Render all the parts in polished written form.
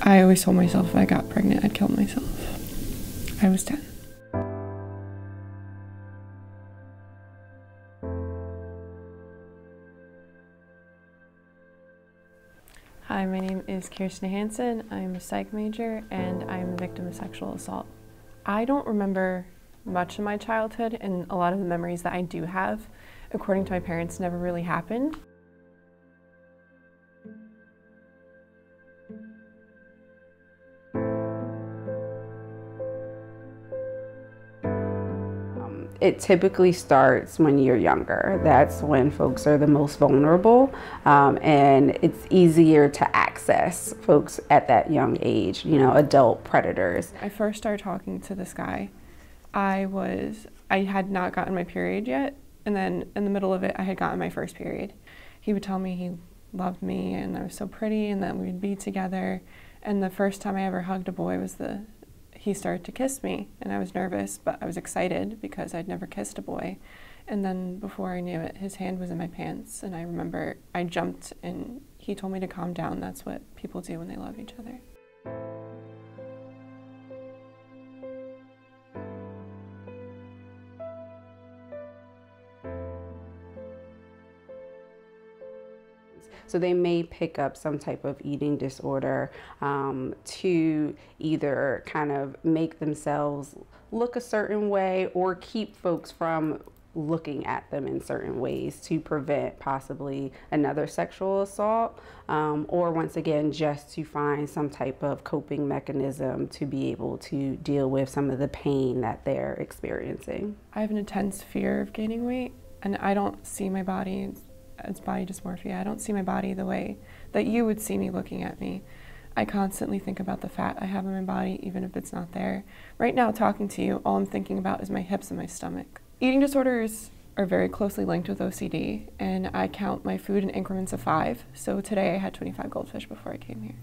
I always told myself if I got pregnant, I'd kill myself. I was 10. Hi, my name is Kirsten Hansen. I'm a psych major and I'm a victim of sexual assault. I don't remember much of my childhood, and a lot of the memories that I do have, according to my parents, never really happened. It typically starts when you're younger. That's when folks are the most vulnerable, and it's easier to access folks at that young age, you know, adult predators. I first started talking to this guy. I had not gotten my period yet, and then in the middle of it, I had gotten my first period. He would tell me he loved me and I was so pretty and that we'd be together. And the first time I ever hugged a boy was he started to kiss me, and I was nervous, but I was excited because I'd never kissed a boy. And then before I knew it, his hand was in my pants, and I remember I jumped and he told me to calm down. That's what people do when they love each other. So they may pick up some type of eating disorder to either kind of make themselves look a certain way or keep folks from looking at them in certain ways to prevent possibly another sexual assault, or once again, just to find some type of coping mechanism to be able to deal with some of the pain that they're experiencing. I have an intense fear of gaining weight, and I don't see my body as body dysmorphia. I don't see my body the way that you would see me looking at me. I constantly think about the fat I have in my body, even if it's not there. Right now, talking to you, all I'm thinking about is my hips and my stomach. Eating disorders are very closely linked with OCD, and I count my food in increments of 5. So today I had 25 goldfish before I came here.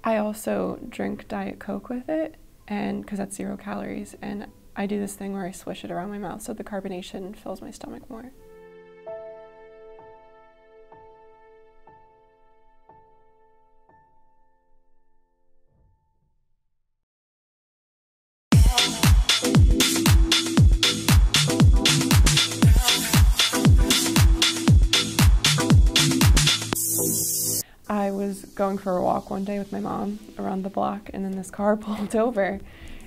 I also drink Diet Coke with it, and because that's 0 calories, and I do this thing where I swish it around my mouth so the carbonation fills my stomach more. I was going for a walk one day with my mom around the block, and then this car pulled over,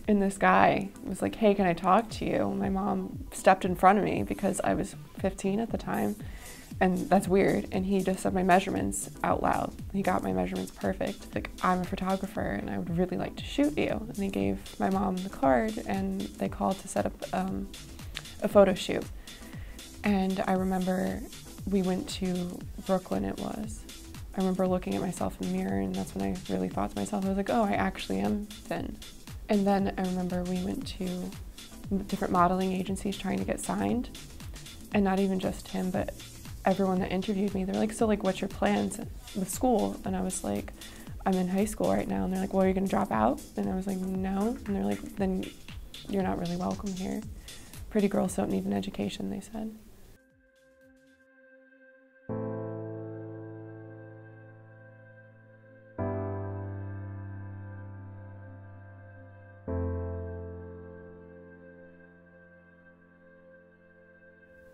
and this guy was like, "Hey, can I talk to you?" My mom stepped in front of me because I was 15 at the time, and that's weird, and he just said my measurements out loud. He got my measurements perfect. Like, "I'm a photographer and I would really like to shoot you." And he gave my mom the card, and they called to set up a photo shoot. And I remember we went to Brooklyn, it was. I remember looking at myself in the mirror, and that's when I really thought to myself, I was like, oh, I actually am thin. And then I remember we went to different modeling agencies trying to get signed, and not even just him, but everyone that interviewed me. They're like, so like, what's your plans with school? And I was like, I'm in high school right now. And they're like, well, are you gonna drop out? And I was like, no. And they're like, then you're not really welcome here. Pretty girls don't need an education, they said.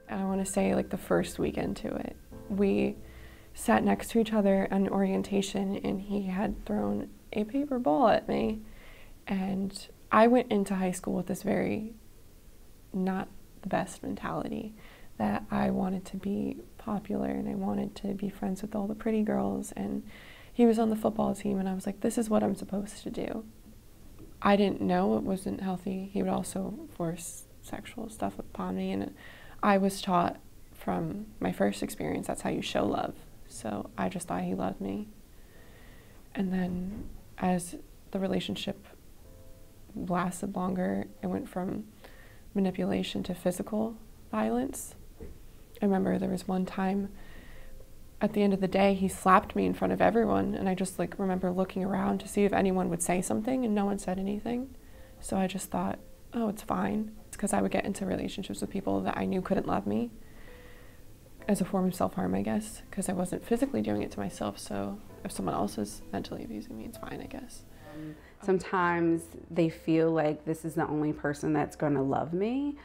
I want to say like the first week into it, we sat next to each other in orientation, and he had thrown a paper ball at me. And I went into high school with this very not the best mentality, that I wanted to be popular and I wanted to be friends with all the pretty girls. And he was on the football team, and I was like, this is what I'm supposed to do. I didn't know it wasn't healthy. He would also force sexual stuff upon me, and I was taught from my first experience that's how you show love. So I just thought he loved me. And then as the relationship lasted longer, it went from manipulation to physical violence. I remember there was one time at the end of the day, he slapped me in front of everyone, and I just like remember looking around to see if anyone would say something, and no one said anything. So I just thought, oh, it's fine. It's because I would get into relationships with people that I knew couldn't love me. as a form of self-harm, I guess, because I wasn't physically doing it to myself, so if someone else is mentally abusing me, it's fine, I guess. Sometimes they feel like this is the only person that's going to love me.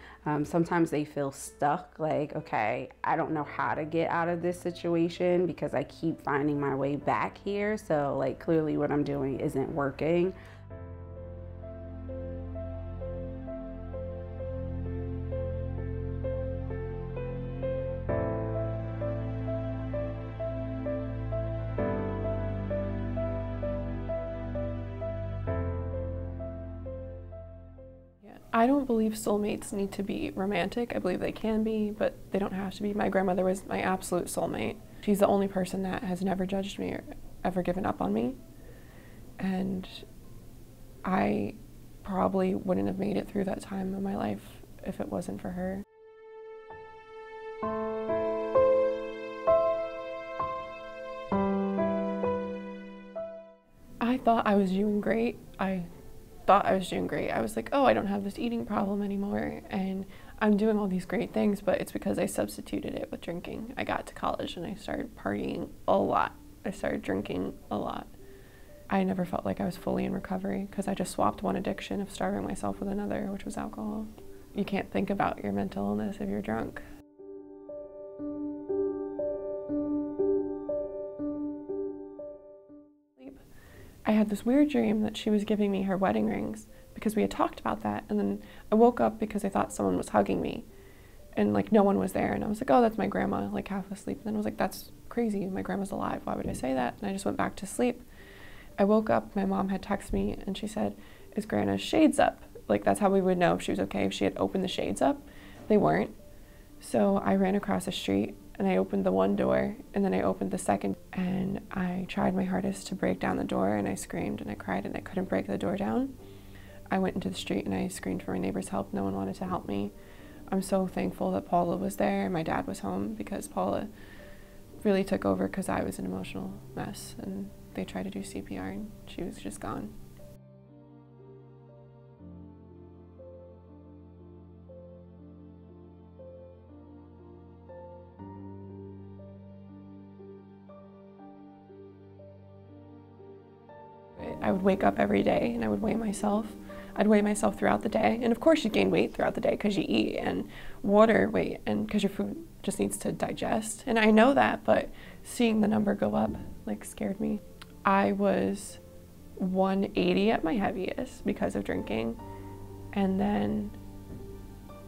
Sometimes they feel stuck, like, okay, I don't know how to get out of this situation because I keep finding my way back here. So like clearly what I'm doing isn't working. I don't believe soulmates need to be romantic. I believe they can be, but they don't have to be. My grandmother was my absolute soulmate. She's the only person that has never judged me or ever given up on me. And I probably wouldn't have made it through that time of my life if it wasn't for her. I thought I was doing great. I was like, oh, I don't have this eating problem anymore, and I'm doing all these great things, but it's because I substituted it with drinking. I got to college and I started partying a lot. I started drinking a lot. I never felt like I was fully in recovery because I just swapped one addiction of starving myself with another, which was alcohol. You can't think about your mental illness if you're drunk. I had this weird dream that she was giving me her wedding rings because we had talked about that, and then I woke up because I thought someone was hugging me and like no one was there, and I was like, oh, that's my grandma, like half asleep. And then I was like, that's crazy, my grandma's alive, why would I say that? And I just went back to sleep. I woke up, my mom had texted me and she said, is Grandma's shades up? Like that's how we would know if she was okay, if she had opened the shades up. They weren't. So I ran across the street and I opened the one door and then I opened the second, and I tried my hardest to break down the door, and I screamed and I cried and I couldn't break the door down. I went into the street and I screamed for my neighbor's help. No one wanted to help me. I'm so thankful that Paula was there and my dad was home, because Paula really took over because I was an emotional mess, and they tried to do CPR and she was just gone. I would wake up every day and I would weigh myself. I'd weigh myself throughout the day. And of course you gain weight throughout the day because you eat, and water weight, and because your food just needs to digest. And I know that, but seeing the number go up like scared me. I was 180 at my heaviest because of drinking. And then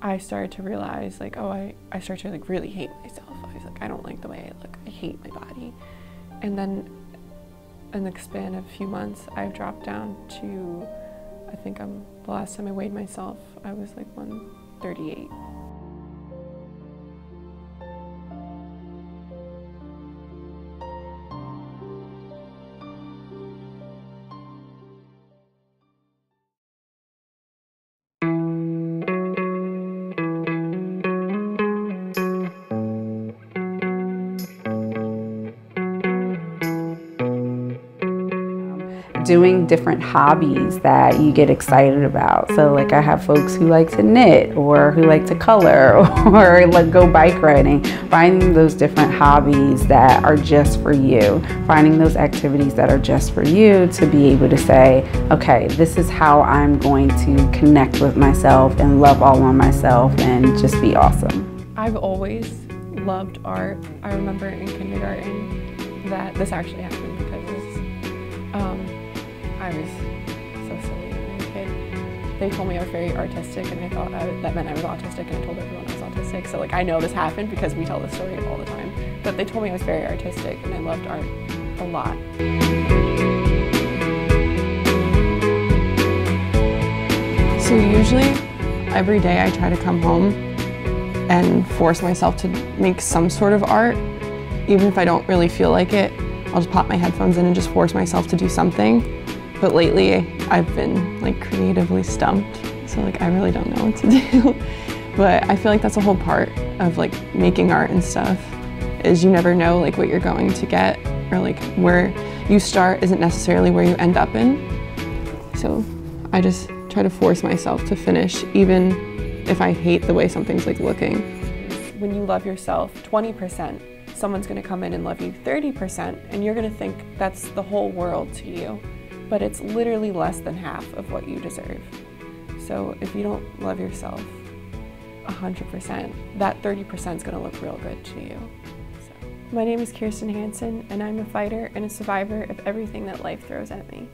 I started to realize like, oh, I started to like really hate myself. I was like, I don't like the way I look. I hate my body. And then in the span of a few months, I've dropped down to, I think the last time I weighed myself, I was like 138. Doing different hobbies that you get excited about. So like I have folks who like to knit or who like to color or like go bike riding. Finding those different hobbies that are just for you. Finding those activities that are just for you to be able to say, okay, this is how I'm going to connect with myself and love all on myself and just be awesome. I've always loved art. I remember in kindergarten that this actually happened because I was so silly when I was a kid. They told me I was very artistic, and I thought that meant I was autistic, and I told everyone I was autistic. So like I know this happened because we tell this story all the time. But they told me I was very artistic, and I loved art a lot. So usually every day I try to come home and force myself to make some sort of art. Even if I don't really feel like it, I'll just pop my headphones in and just force myself to do something. But lately, I've been like creatively stumped, so like I really don't know what to do. But I feel like that's a whole part of like making art and stuff, is you never know like what you're going to get, or like where you start isn't necessarily where you end up in. So I just try to force myself to finish, even if I hate the way something's like looking. when you love yourself 20%, someone's going to come in and love you 30%, and you're going to think that's the whole world to you. But it's literally less than half of what you deserve. So if you don't love yourself 100%, that 30% is going to look real good to you. My name is Kirsten Hansen, and I'm a fighter and a survivor of everything that life throws at me.